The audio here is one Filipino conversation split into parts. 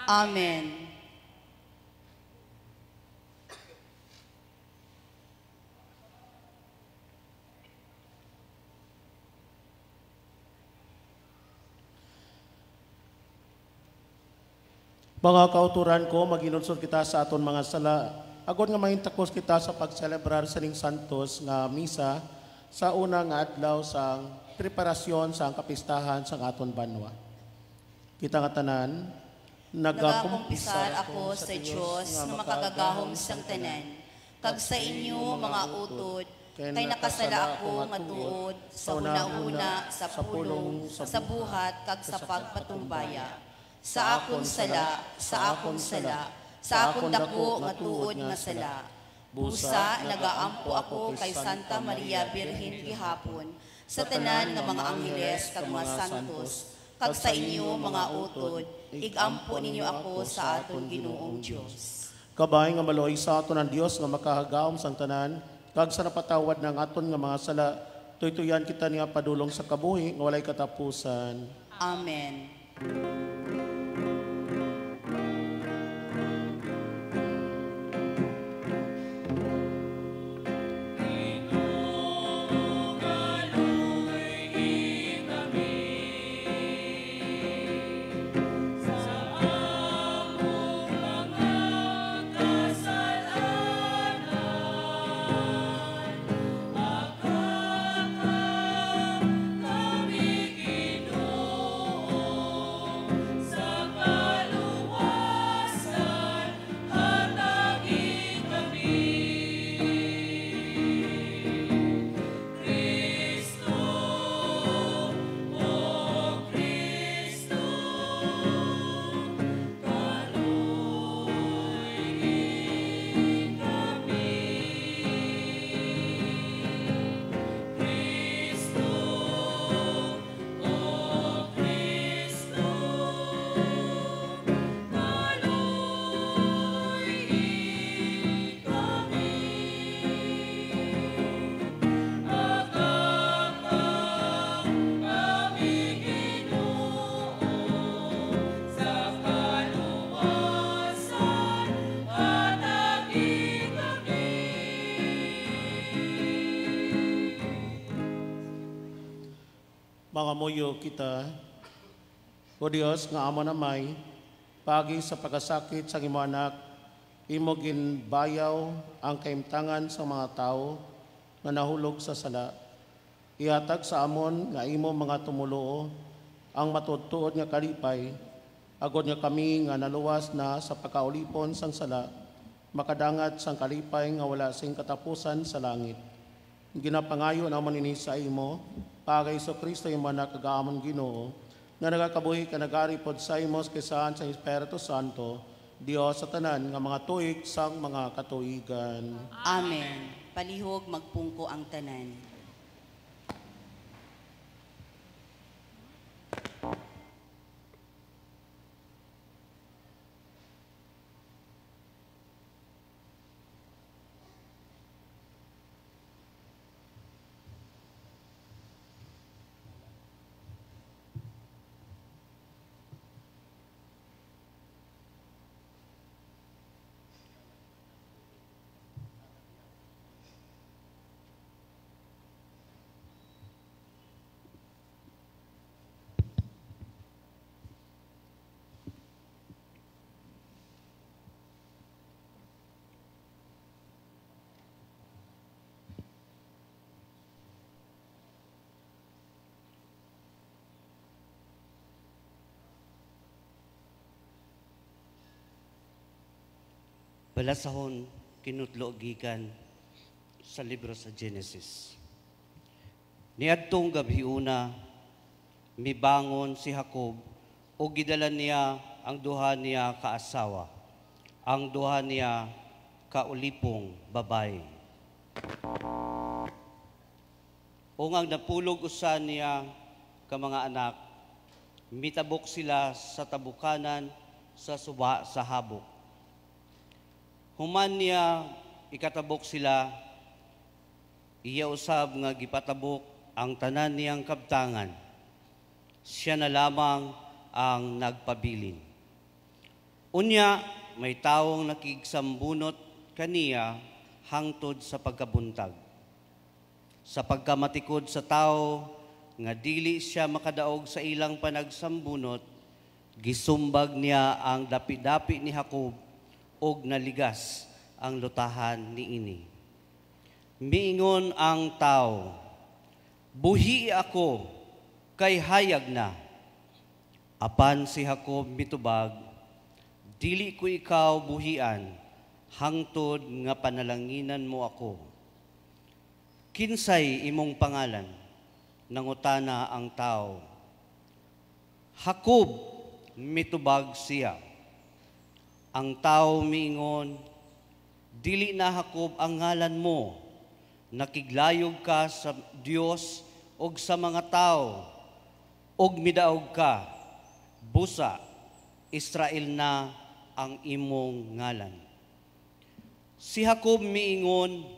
Amen. Mga kauturan ko, maginunsod kita sa aton mga sala. Agod nga mahintakos kita sa pagselebrar sa ning santos nga misa sa una nga adlaw sa preparasyon sa kapistahan sa aton banwa. Kita nga tanan, Nagakumpisar ako sa Diyos na makagagahom sang tanan, kag sa inyo mga utod, kay nakasala ako nga tuod sa una-una, sa pulong, sa buhat, kag sa pagpatumbaya. Sa akong sala, sa akong sala, sa akong dako nga tuod nga sala. Busa, nagaampo ako kay Santa Maria Birhen gihapon, sa tanan nga mga angheles kag mga santos, kag sa inyo mga utod, igampo ninyo ako sa aton Ginoong Diyos. kabay nga maloy sa aton ang Dios nga makahagawom sang tanan, kag sa napatawad ng aton nga mga sala, tuytuyan kita niya padulong sa kabuhi nga walay katapusan. Amen. Mga muyo kita, o Dios nga amo namay, pagi sa pagkasakit sa imo anak, imo ginbayaw ang kaimtangan sa mga tao na nahulog sa sala. Ihatag sa amon nga imo mga tumuluo ang matudtuod nga kalipay, agod nga kami nga naluwas na sa pagkaulipon sang sala, makadangat sang kalipay nga wala sing katapusan sa langit. Ginapangayo naman ini sa imo, pagay so Kristo yung manak kagaamon Ginoo, nga nagakabuhi ka nagaripod sa imo kesaan sa Espiritu Santo, Dios sa tanan nga mga tuig sang mga katuigan. Amen. Palihog magpungko ang tanan. Balasahon kinutlo gikan sa libro sa Genesis. Niadtong gabhiuna, mibangon si Jacob o gidala niya ang duha niya kaasawa, ang duha niya kaulipong babae. O ngang napulog usan niya ka mga anak, mitabok sila sa tabukanan sa suba sa habok. Human niya ikatabok sila, iya usab nga gipatabok ang tanan niyang kabtangan. Siya na lamang ang nagpabilin. Unya, may tawong nakigsambunot kaniya hangtod sa pagkabuntag. Sa pagkamatikod sa tao, nga dili siya makadaog sa ilang panagsambunot, gisumbag niya ang dapi-dapi ni Jacob og naligas ang lutahan niini. Miingon ang tao, buhi ako kay hayag na. Apan si Jacob mitubag, dili ko ikaw buhian, hangtod nga panalanginan mo ako. Kinsay imong pangalan? Nangutana ang tao. Jacob, mitubag siya. Ang tao miingon, dili na Jacob ang ngalan mo, nakiglayog ka sa Dios og sa mga tao, og midaog ka, busa, Israel na ang imong ngalan. Si Jacob miingon,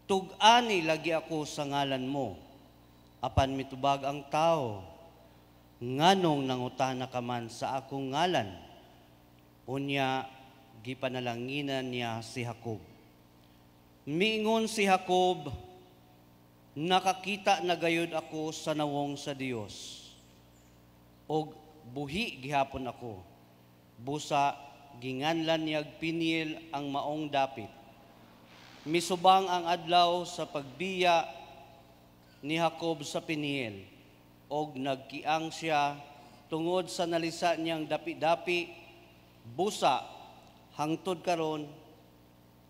tug-ani lagi ako sa ngalan mo. Apan mitubag ang tao, nganong nangutana ka man sa akong ngalan? Unya, gipanalanginan niya si Jacob. Miingon si Jacob, nakakita na gayud ako sa nawong sa Dios. Og buhi gihapon ako. Busa, ginganlan niyag Peniel ang maong dapit. Misubang ang adlaw sa pagbiya ni Jacob sa Peniel, og nagkiang siya tungod sa nalisa niyang dapi-dapi, busa, hangtod karon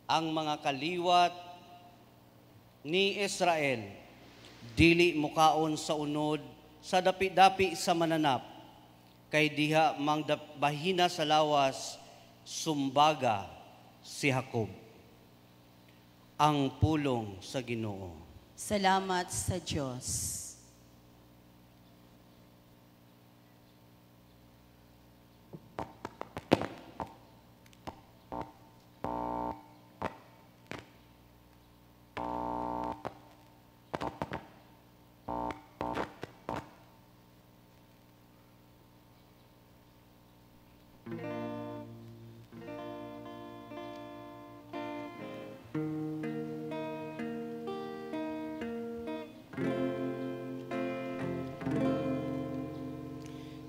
ang mga kaliwat ni Israel, dili mukaon sa unod sa dapi-dapi sa mananap, kay diha mang bahina sa lawas, sumbaga si Jacob. Ang pulong sa Ginoo. Salamat sa Diyos.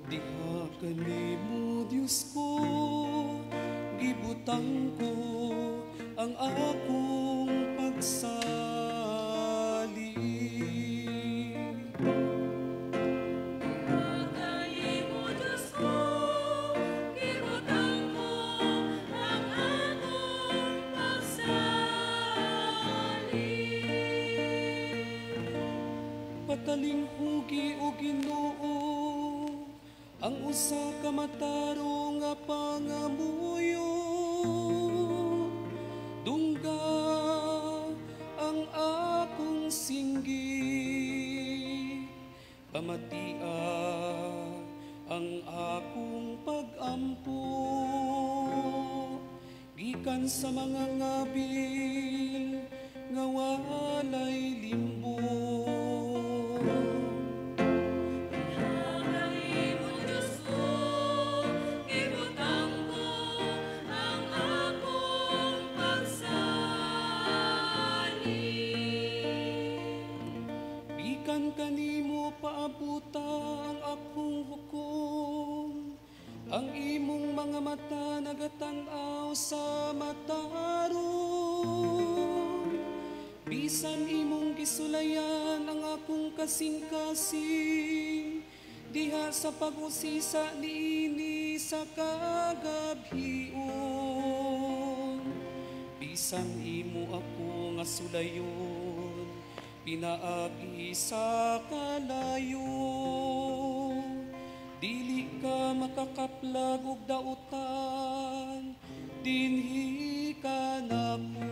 Diha kanimo Diyos ko, gibutang ko ang akong pagsali. Diha kanimo Diyos ko, gibutang ko ang akong pagsali. Pataling hugi o Ginoo, ang usa ka mataro nga pangamuyo, dungga ang akong singgi, pamatia ang akong pag-ampo, gikan sa mga ngabil nga walay limbo. Kanimo paabuta ang akong hukom, ang imong mga mata nagatanaw sa mataron. Bisan imong gisulayan ang akong kasing-kasing, diha sa pag-usisa niini sa kagabhion. Bisan imo ako nga sulayon, pinaagi sa kalayo, dili ka makakaplag og dautan, dinhi ka nako.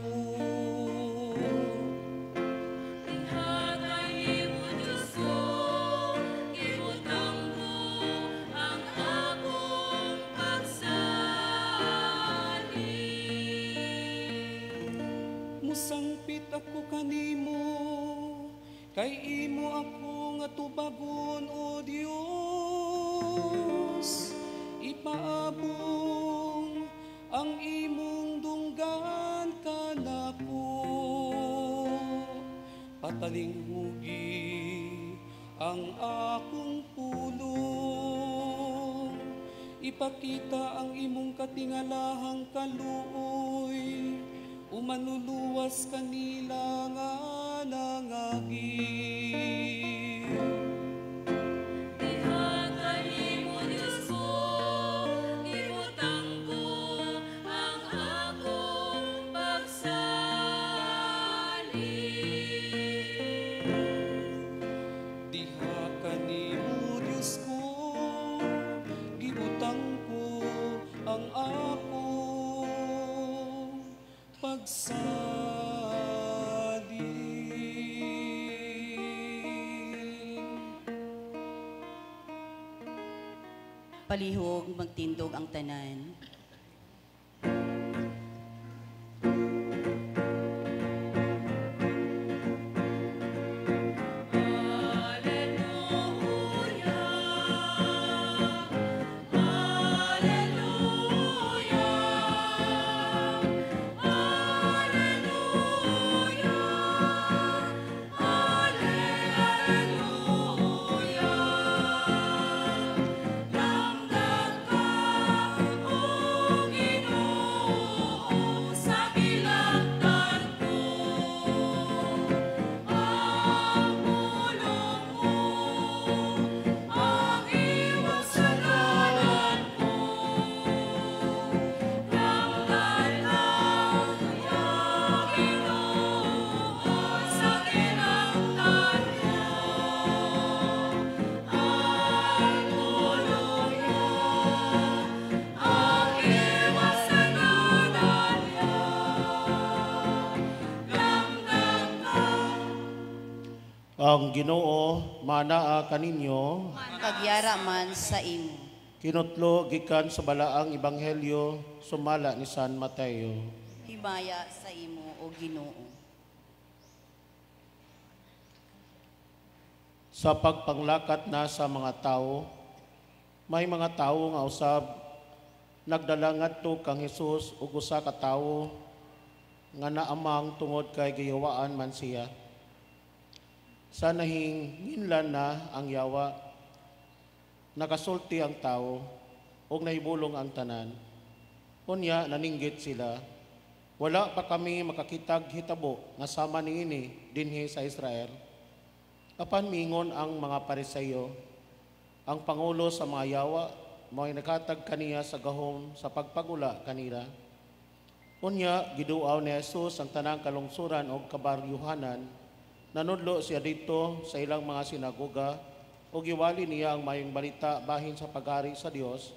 Diha kanimo Diyos ko, gibutang ko ang akong pagsali. Musangpit ako kanimo, kay imo ako nga tubagon o Dios, ipaabot Malinghugi ang akong pulong, ipakita ang imong katingalahang kaluoy, umanluluwas kanila nga nangagi. Ihatay mo, Diyos ko, ibutang ko ang akong pagsalin. Diha kanimo, Diyos ko, gibutang ko ang akong pagsalin. Palihog magtindog ang tanan. Ang Ginoo manaa kaninyo, Kagyara man sa imo. kinutlo gikan sa balaang ebanghelyo sumala ni San Mateo. Himaya sa imo o Ginoo. Sa pagpanglakat na sa mga tao, may mga tao nga usab nagdala ngadto kang Hesus ug usa ka tawo nga naamang tungod kay giyawaan man siya. Sa nahinginlan na ang yawa, nakasulti ang tao ug nahibulong ang tanan. Unya naninggit sila, wala pa kami makakitag hitabo nga sama niini dinhi sa Israel. Apan mingon ang mga Pariseyo, ang pangulo sa mga yawa, mo'y nakatag kaniya sa gahom sa pagpagula kanila. Unya, giduaw ni Jesus ang tanang kalungsuran o kabaryuhanan. Nanudlo siya dito sa ilang mga sinagoga o giwali niya ang mayong balita bahin sa pag-ari sa Dios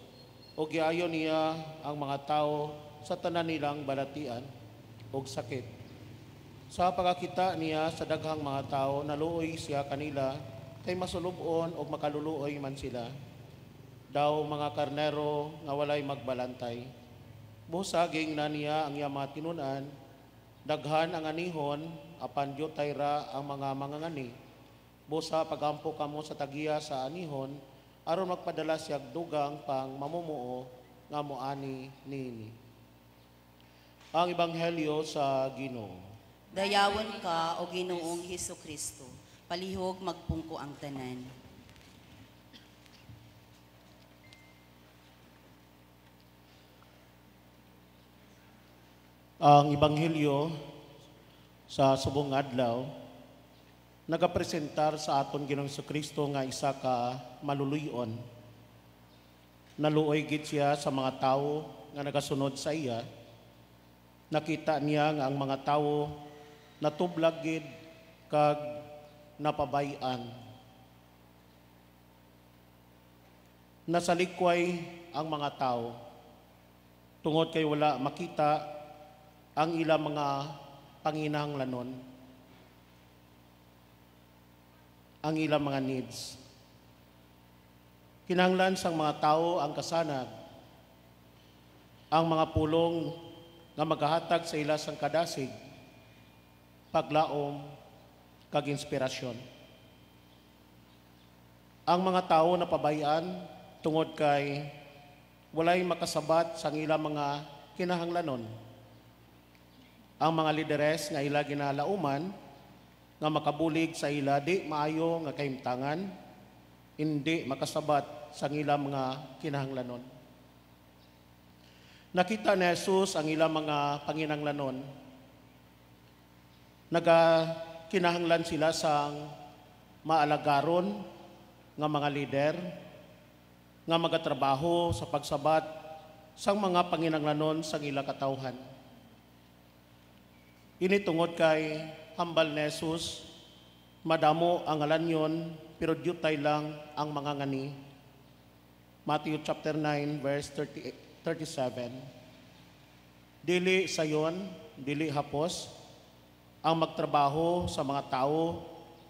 o giayo niya ang mga tao sa tanan nilang balatian o sakit. Sa pagkakita niya sa daghang mga tao, naluoy siya kanila kay masulubon o makaluluoy man sila. Daw mga karnero nga walay magbalantay. Busaging na niya ang iya mga tinunan, daghan ang anihon, apan dyutay ra ang mga mangangani. Busa pagampo kamo sa tagiya sa anihon, aron magpadala siya dugang pang mamumuo nga moani nini. Ang Ebanghelyo sa Ginoo. Dayawon ka o Ginoong Hesukristo. Palihog magpungko ang tanan. Ang Ebanghelyo sa subong adlaw nagapresentar sa aton Ginoong Hesukristo nga isa ka maluluyon. Naluoy gid siya sa mga tawo nga nagasunod sa iya. Nakita niya nga ang mga tawo natublag gid kag napabayan. Nasalikway ang mga tao tungod kay wala makita ang ilang mga panginahanglanon, ang ilang mga needs. Kinahanglan sang mga tao ang kasanag, ang mga pulong nga maghahatag sa ila sang kadasig, paglaom, kag inspirasyon. Ang mga tao na pabayan tungod kay walay makasabat sang ilang mga kinahanglanon. Ang mga lideres nga ila ginalauman nga makabulig sa ila di maayo nga kahimtangan, hindi makasabat sa ilang mga kinahanglanon. Nakita ni Jesus ang ilang mga panginahanglanon. Kinahanglan sila sa maalagaron nga mga lider, nga magatrabaho sa pagsabat sa mga panginahanglanon sa ilang katawhan. Ini tungod kay hambal ni Jesus, madamo ang alanyon, pero diyutay lang ang mga ngani. Matthew chapter 9, verse 37. Dili sayon, dili hapos, ang magtrabaho sa mga tao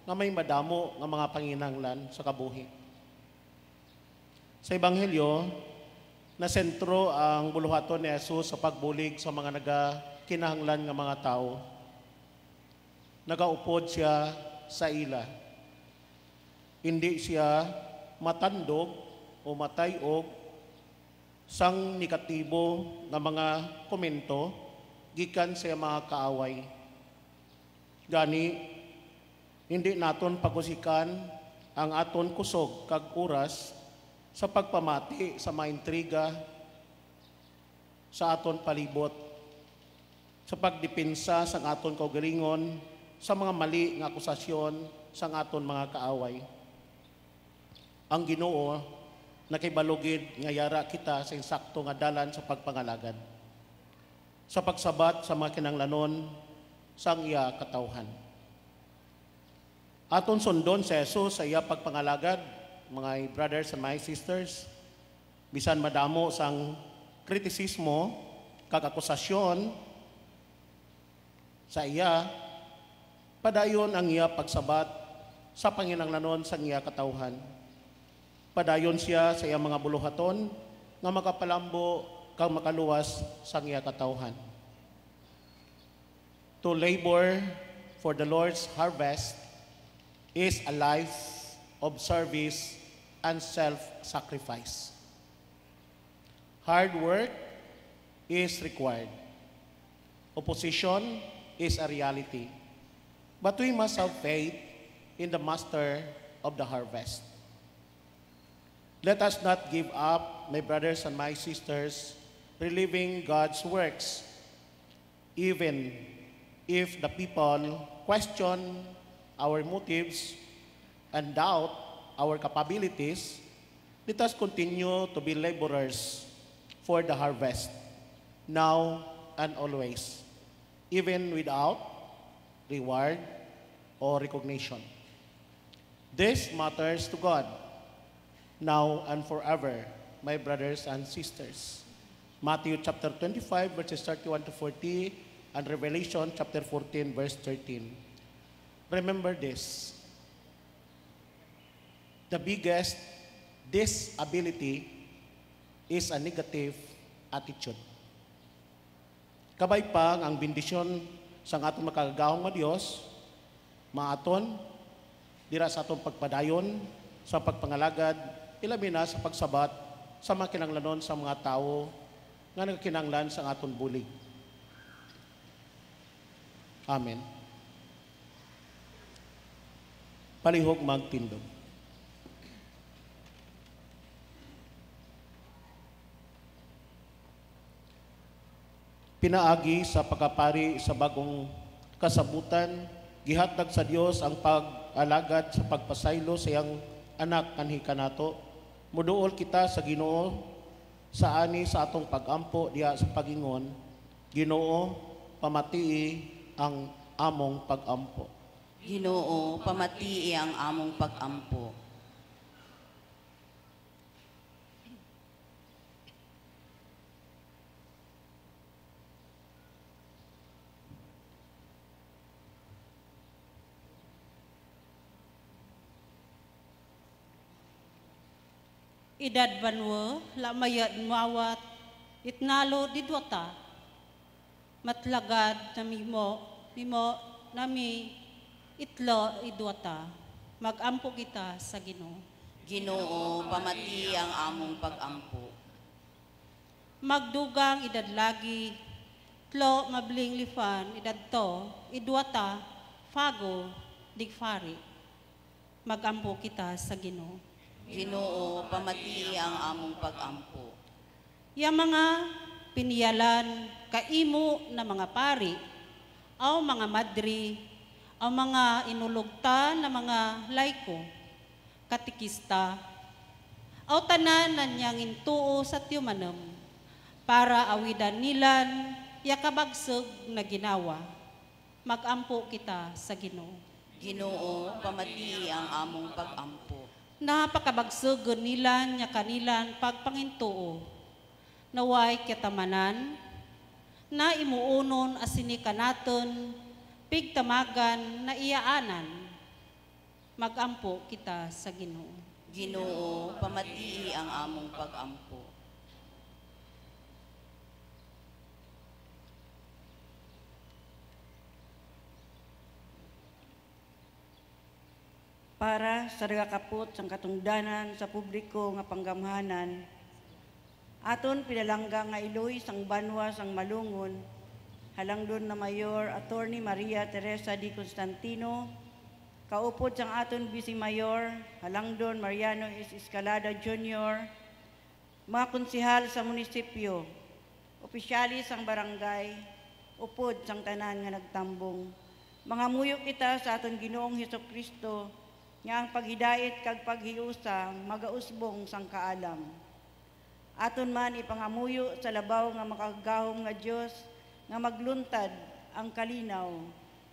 na may madamo ng mga panginahanglan sa kabuhi. Sa Ebanghelyo, na sentro ang buluhaton ni Jesus sa pagbulig sa mga kinahanglan ng mga tao. Nagaupod siya sa ila. Hindi siya matandog o matayog sang negatibo na mga komento gikan sa mga kaaway. Gani, hindi naton pagusikan ang aton kusog kag oras sa pagpamati sa mga intriga sa aton palibot, sa pagdepensa sa aton kaugalingon sa mga mali nga akusasyon sa aton mga kaaway. Ang Ginoo nakibalugid nga yara kita sa insakto nga dalan sa pagpangalagad, sa pagsabat sa mga kinahanglanon sang iya katawhan. Aton sundon sa Jesus sa iya pagpangalagad, mga brothers and my sisters, bisan madamo sang kritisismo kag akusasyon sa iya, padayon ang iya pagsabat sa panginahanglanon sang iya katawhan. Padayon siya sa iya mga buluhaton nga makapalambo kag makaluwas sang iya katawhan. To labor for the Lord's harvest is a life of service and self-sacrifice. Hard work is required. Opposition is a reality. But we must have faith in the Master of the harvest. Let us not give up, my brothers and my sisters, reliving God's works, even if the people question our motives and doubt our capabilities. Let us continue to be laborers for the harvest, now and always, even without reward or recognition. This matters to God, now and forever, my brothers and sisters. Matthew chapter 25, verses 31 to 40, and Revelation chapter 14, verse 13. Remember this. The biggest disability is a negative attitude. Kabay pang ang bendisyon sa atong makagagahong nga Dios, maaton, dira sa atong pagpadayon, sa pagpangalagad, ilabi na sa pagsabat, sa mga kinahanglanon sa mga tao, nga nagkinahanglan sa aton bulig. Amen. Palihog magtindog. Pinaagi sa pagkapari sa bagong kasabutan, gihatag sa Dios ang pag-alagad sa pagpasaylo sa iyang anak kanhi kanato. Muduol kita sa Ginoo sa ani sa atong pagampo diha sa pagingon. Ginoo, pamatii ang among pagampo. Ginoo, pamatii ang among pagampo. Idad banwo, lamayad mawat, itnalo didwata, matlagad na mimo nami itlo idwata, magampo kita sa Ginoo. Ginoo, pamati ang among pagampo. Magdugang idad lagi, tlo mabling lifan, idad to, idwata, fago, digfari. Magampo kita sa Ginoo. Ginoo, pamati ang among pag-ampo. Ya mga piniyalan kaimo na mga pari, aw mga madri, aw mga inulugta na mga laiko, katikista, aw tanan na niyang intuo sa tiyumanem, para awidan nilan ya kabagseg na ginawa. Magampo kita sa Ginoo. Ginoo, pamati ang among pag-ampo. Napakabagsugon nilan nya kanilan pagpangintuo. Naway ketamanan, na imuunon asini kanaton, pigtamagan na iyaanan. Magampo kita sa Ginoo. Ginoo, pamati ang among pag-ampo. Para sa nagakapot sang katungdanan sa publiko nga panggamhanan, aton pinalangga nga iloy sang banwa sang Malungon, halangdon na Mayor Attorney Maria Teresa D. Constantino, kaupod sang aton Vice Mayor, halangdon Mariano S. Escalada Jr., mga konsihal sa munisipyo, opisyalis sang barangay, upod sang tanan nga nagtambong, mga muyo kita sa aton Ginoong Hesukristo, nga ang paghidait kag paghiusa magausbong sang kaalam. Aton man ipangamuyo sa labaw nga makagahom nga Dios nga magluntad ang kalinaw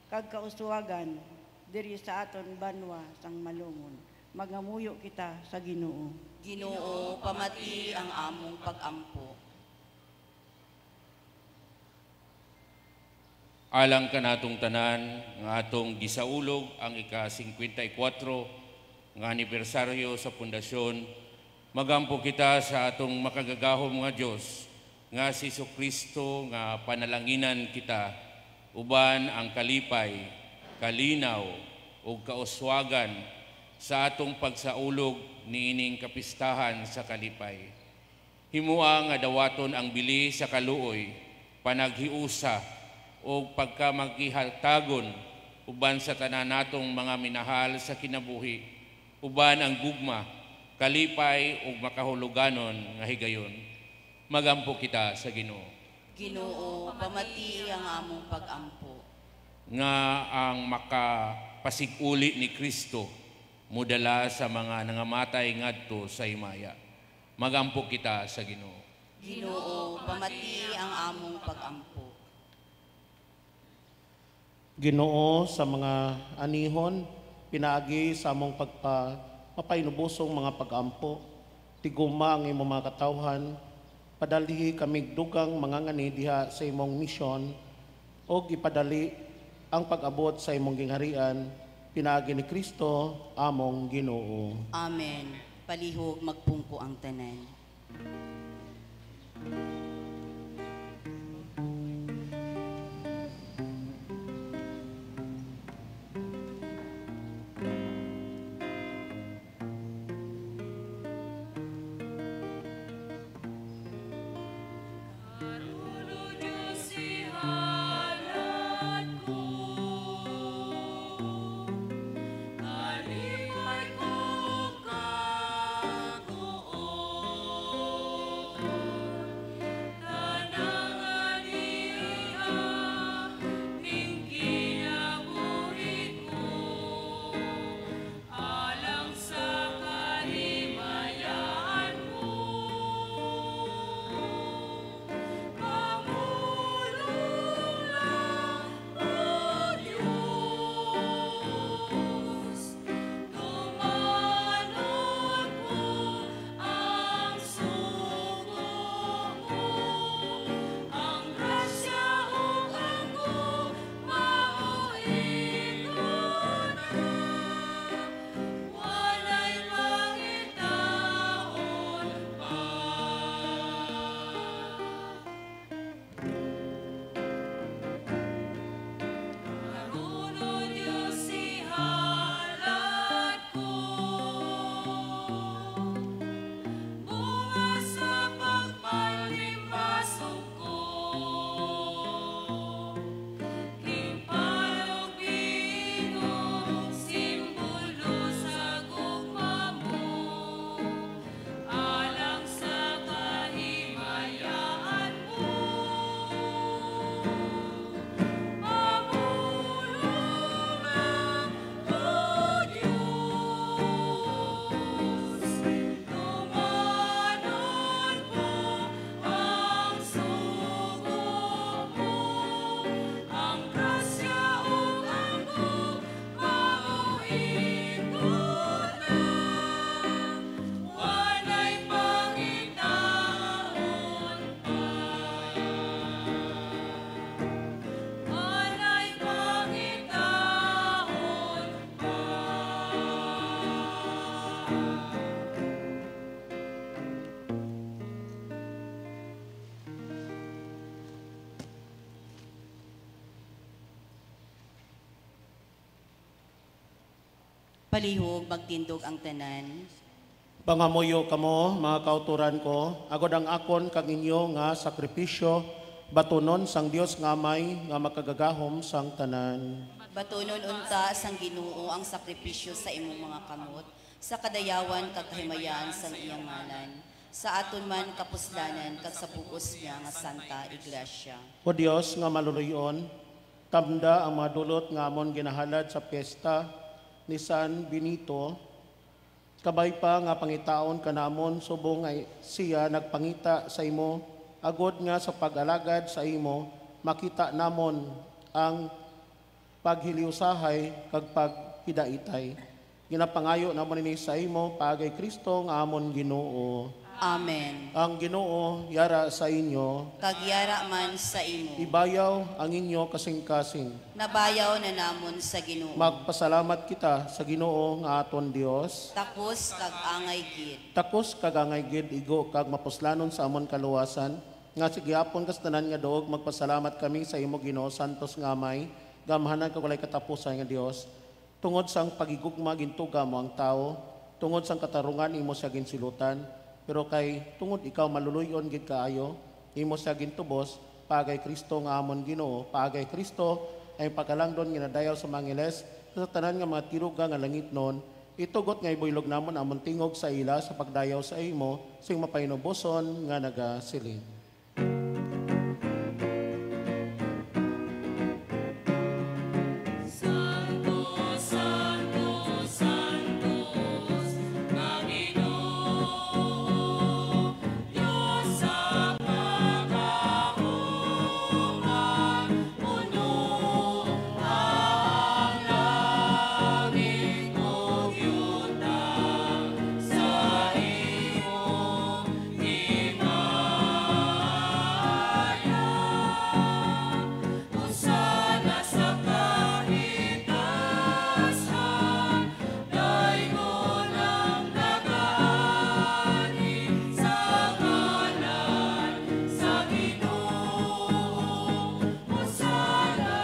kag kauswagan diri sa aton banwa sang Malungon. Magamuyo kita sa Ginoo. Ginoo, pamati ang among pag-ampo. Alang kanatong tanan nga atong gisaulog ang ika-54 nga anibersaryo sa pundasyon, magampo kita sa atong makagagahom nga Dios nga si Jesucristo nga panalanginan kita uban ang kalipay, kalinaw ug kauswagan sa atong pagsaulog niining kapistahan sa kalipay. Himua nga dawaton ang bili sa kaluoy, panaghiusa o pagkamaghihaltagon uban sa tanan natong mga minahal sa kinabuhi, uban ang gugma, kalipay ug makahuluganon nga higayon. Magampo kita sa Ginoo. Ginoo, pamati ang among pag-ampo. Nga ang makapasiguli ni Kristo mudala sa mga nangamatay ngadto sa himaya. Magampo kita sa Ginoo. Ginoo, pamati ang among pag-ampo. Ginoo, sa mga anihon, pinaagi sa among mapainubusong mga pag-ampo, tiguma ang imong mga katawhan, padalihi kami dugang mga ngani diha sa imong misyon, o ipadali ang pag-abot sa imong gingharian, pinaagi ni Kristo, among Ginoo. Amen. Palihog magpungko ang tanan. Kalipay ko kagoon. Palihog magtindog ang tanan. Pangamuyo kamo, mga kauturan ko, agod ang akon kag inyo nga sakripisyo, batunon sang Dios nga may nga makagagahom sang tanan. Batunon unta sang Ginoo ang sakripisyo sa imong mga kamot, sa kadayawan kag kahimayaan sang iyang ngalan, sa aton man kapuslanan kag sa bugos niya nga Santa Iglesia. O Dios nga maluluyon, tamda ang mga dulot nga amon ginahalad sa piyesta ni San Benito, kabay pa nga pangitaon kanamon subong ay siya nagpangita sa imo, agod nga sa pag-alagad sa imo, makita namon ang paghiliusahay kag paghidaitay. Ginapangayo namon ini sa imo, pagay Kristo nga amon Ginoo. Amen. Ang Ginoo yara sa inyo, Kagyara man sa imo. ibayaw ang inyo kasing-kasing. Nabayaw na namon sa Ginoo. Magpasalamat kita sa Ginoo nga aton Dios. Takos kag angay gid. Takos kagangay gid igo kag mapuslanon sa amon kaluwasan. Nga sigihapon kas tanan nga doog magpasalamat kami sa imo Ginoo santos nga Amay, gamhanan kag walay katapusan nga Dios. Tungod sang pagigugma gintuga mo ang tao, tungod sang katarungan imo siya ginsilutan, pero kay tungod ikaw maluluyon gid kaayo, imo siya gintubos, pagay Kristo nga amon Ginoo, pagay Kristo ay pagkalangdon nga nadayaw sa mangiles sa tanan nga mga tiruga nga langit non, itugot nga ibuylog namon amon tingog sa ila sa pagdayaw sa imo, sing mapainuboson nga nagasiling. Santos, Santos, Santos, Panginoon, Diyos sa pagkahungan, puno ang langit o yuta sa iyong himaya. Usana sa kahitasan, dayon ang nagaani sa ngalan sa Ginoo. Usana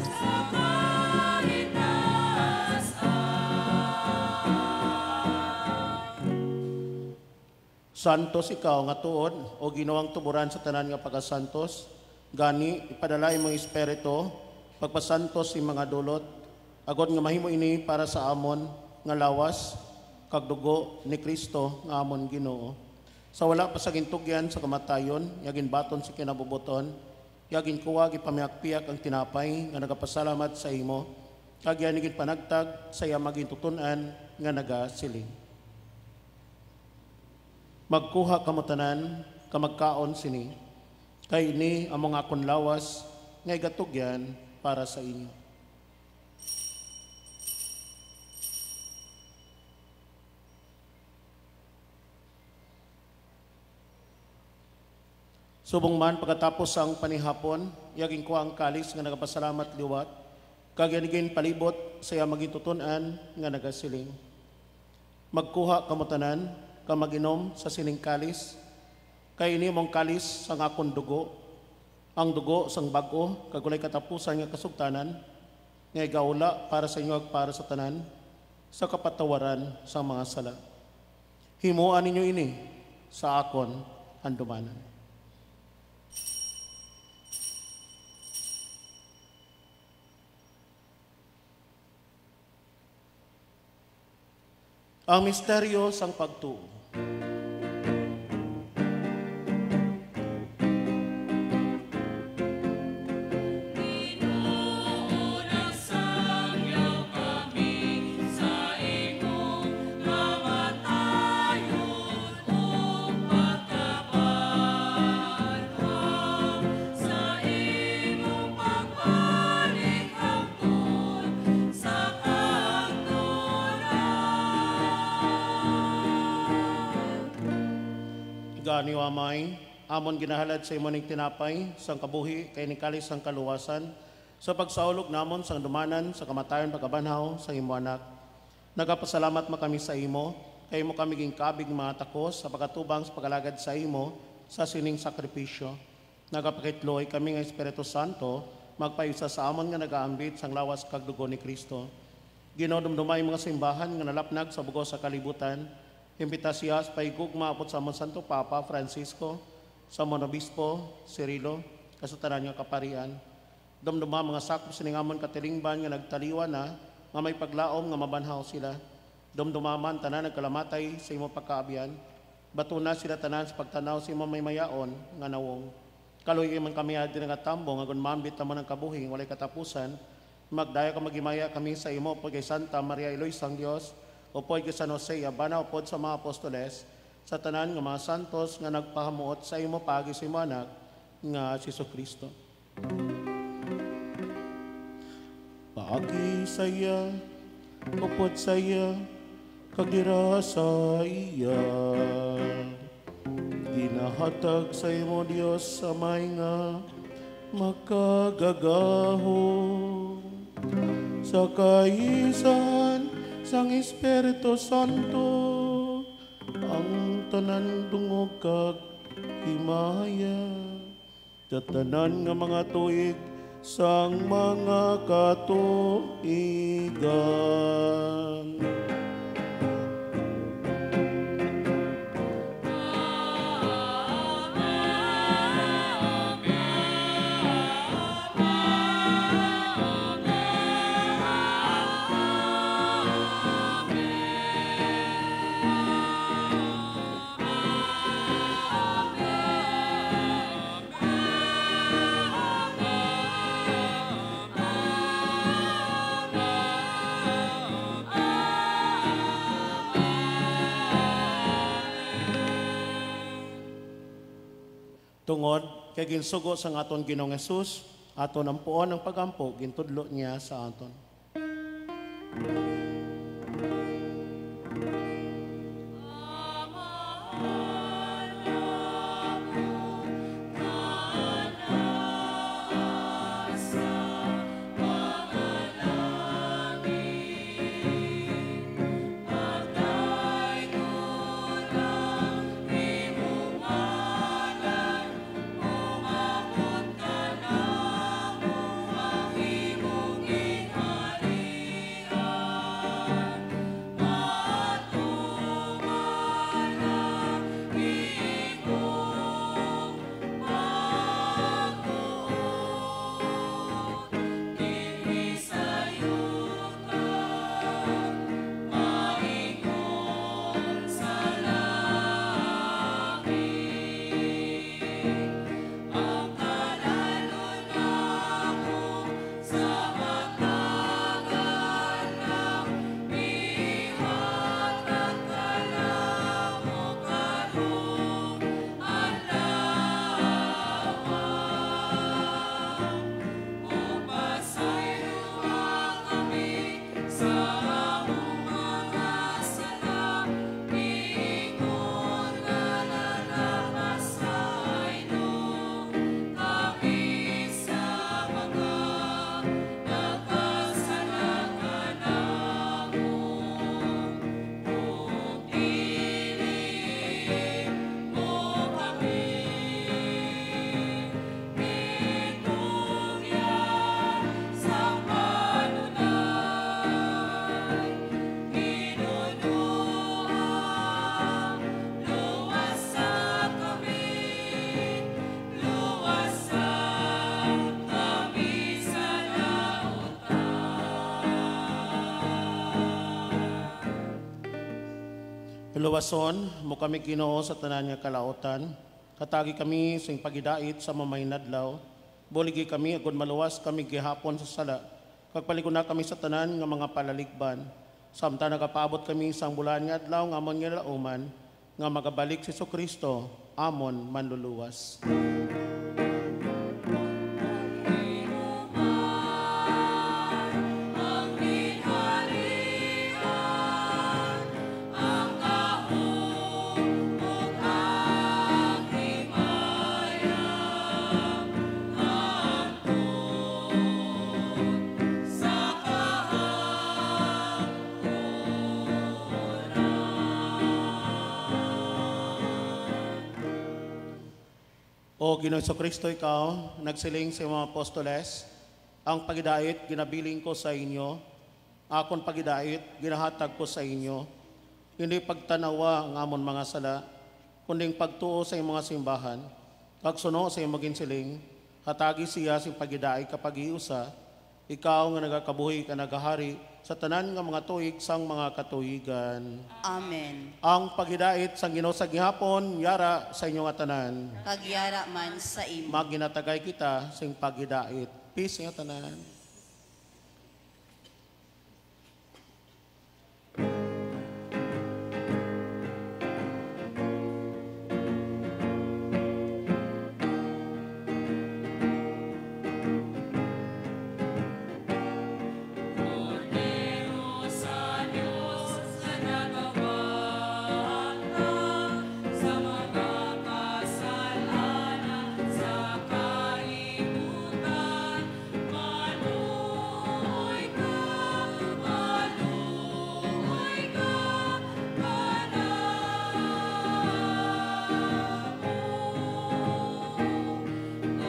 sa kahitasan. Santos ikaw nga tuod o ginawang tuburan sa tanan nga pagkasantos, gani ipadala imong espiritu, pagpasantos sa mga dulot, agod nga mahimo ini para sa amon nga lawas kag dugo ni Kristo nga amon Ginoo. Sa wala pa sa gintugyan sa kamatayon, yagin baton sa kinabubuton, yagin kuwag ipamiakpiak ang tinapay nga nagapasalamat sa imo, kag yan igin panagtag sa iya maging tutunan nga nagasiling. Magkuha kamo tanan, kamagkaon sini, kay ini among akon lawas, nga igatugyan para sa inyo. Subong man pagkatapos ang panihapon, yaging ko ang kalis nga nagapasalamat liwat, kag yanigin palibot sa iya maging tutunan nga nagasiling. Magkuha kamo tanan, kamaginom sa sining kalis, kay ini mong kalis sang akon dugo, ang dugo sang bag-o, kagulay katapusan nga kasugtanan, nga igaula para sa inyo ag para sa tanan, sa kapatawaran sa mga sala. Himuan ninyo ini sa akon handumanan. Ang misteryo sang pagtuo. Ginoo, nagsangyaw kami sa imong kamatayon o pagkabanhaw, sa imong pagbalik hangtod sa Gani o Amay, amon ginahalad sa imo ning tinapay, sang kabuhi, kay nikalis sang kaluwasan, sa pagsaulog namon sang dumanan, sa kamatayon pagkabanhaw, sa imo anak. Nagapasalamat mo kami sa imo, kay mo kami gingkabig mga takos, sa pagkatubang sa pagalagad sa imo, sa sining sakripisyo. Nagapakitloy kami nga Espiritu Santo, magpayusa sa amon nga nagaambit sang lawas kag dugo ni Kristo. Ginoo dumdumay mga simbahan nga nalapnag sa bugos sa kalibutan. Imbita siya sa paigugma apot sa among Santo Papa Francisco, sa among Obispo Cirilo, kasutaran nga kaparian. Dumduma mga sakop siningamon katilingban nga nagtaliwa na, nga may paglaom nga mabanhaw sila. Dumdumaman tanan nagkalamatay sa imo pagkaabian. Batuna sila tanan sa pagtanaw sa imo may mayaon nga nawong. Kaluy man kami adi nga tambo nga gun mambit ta mo ng kabuhing walay katapusan. Magdaya ka magimaya kami sa imo po kay Santa Maria Eloisa ang Dios, o po kay San Jose Abana, o po sa mga apostoles, sa tanan nga mga santos nga nagpahamuot sa imo pagi sa imo anak nga si Jesucristo. Pagi saya, upod saya, kagdira sa iya. Ginahatag sa imo Dios sa may nga makagagahom. Sa kaisahan sang Espiritu Santo, ang tanan dungog kag himaya, sa tanan nga mga tuig sang mga katuigan. Tungod kay ginsugo sang aton Ginoong Hesus, aton ang puon ang pagampo gintudlo niya sa aton. Luwason, mo kami Ginoo sa tanan nga kalautan, katagi kami sing pagidait sa mamay nadlaw, buligi kami agud maluwas kami gihapon sa sala, kagpalikon na kami sa tanan nga mga palaligban, samtang nagapaabot kami sang bulan nga adlaw nga amon nga lauman, nga magabalik si Jesucristo, amon manluluwas. O Ginoong Jesucristo, ikaw, nagsiling sa mga apostoles, ang pagidait ginabiling ko sa inyo, Akon pagidait, ginahatag ko sa inyo, hindi pagtanawa ang amon mga sala, kunding pagtuo sa iyong mga simbahan, kagsuno sa iyong maginsiling, hatagi siya sing pagidait kapag iusa, ikaw nga nagakabuhi ka nagahari sa tanan nga mga tuig sang mga katuigan. Amen. Ang pagidait sang Ginoo sa gihapon, yara sa inyo nga tanan. Kagyara man sa imo. Maginatagay kita sing pagidait. Peace nga tanan. Cordero sa Diyos na nagawa sa mga kasalanan sa kalibutan, maluoy ka kanamo.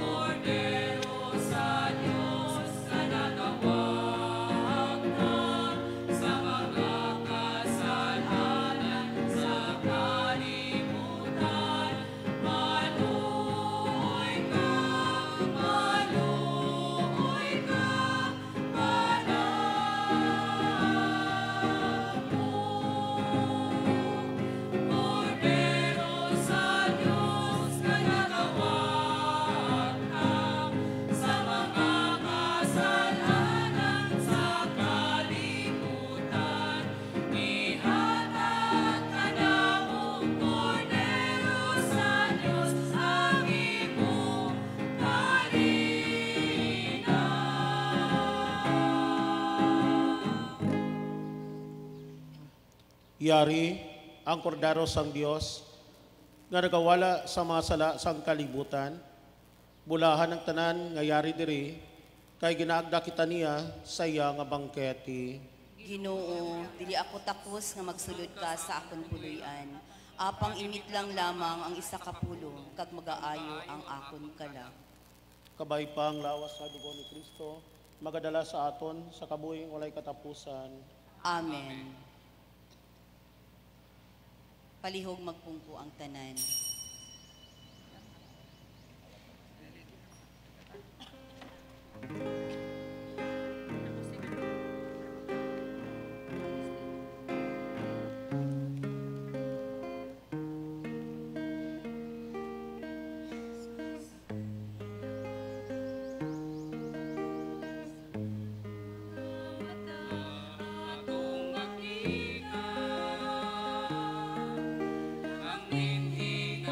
Cordero sa Diyos na nagawag sa mga kasalanan sa kalibutan, maluoy ka kanamo. Cordero sa Diyos na nagawag sa mga kasalanan sa kalibutan, ihatag ka namong Cordero sa Diyos ang imong kalina. Yari ang kordero sang Dios nga nagawala sa mga sala sang kalibutan. Bulahan ng tanan nga yari diri kay ginaagda kita niya sa iya nga bangketi. Ginoo, dili ako takos nga magsulod ka sa akon puloy-an. Apang imit lang lamang ang isa ka pulo, kag magaayo ang akon kala. Kabay pa ang lawas sa dugo ni Kristo, magadala sa aton sa kabuhing walay katapusan. Amen. Palihog magpungko ang tanan. Atong makita ang ninhi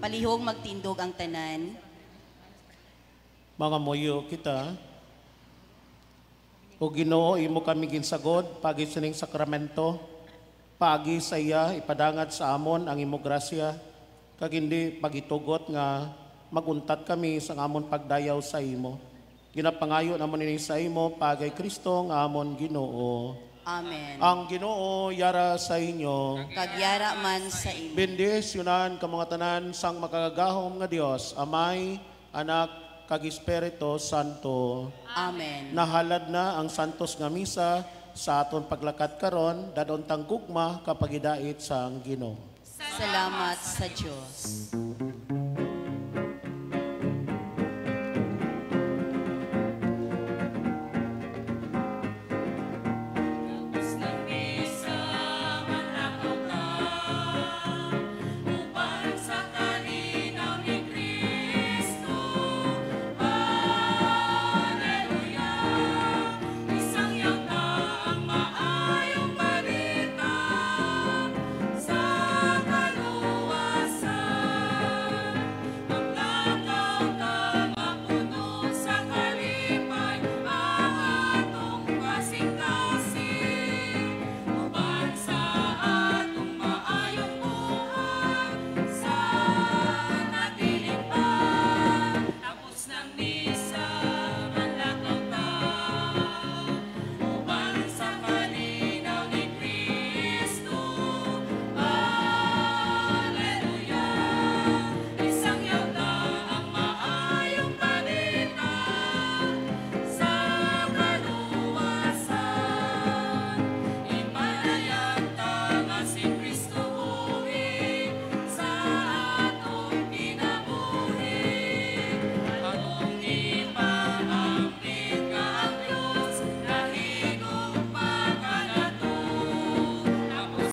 Palihog magtindog ang tanan. Mga moyo kita, o Ginoo imo kami ginsagod pagi sining sakramento, pagi sa iya ipadangat sa amon ang imo grasya, kag hindi pagitugot nga maguntat kami sa amon pagdayaw sa imo. Ginapangayo namon ini sa imo pagay Kristo nga amon Ginoo. Amen. Ang Ginoo yara sa inyo. Kagyara man sa imo. Bendisyonan ka mga tanan sang makagagahom nga Dios, Amay, Anak, kag Espiritu Santo. Amen. Nahalad na ang santos nga misa sa aton paglakat karon, dadon tang gugma kapag idait sang Ginoo. Salamat sa Diyos.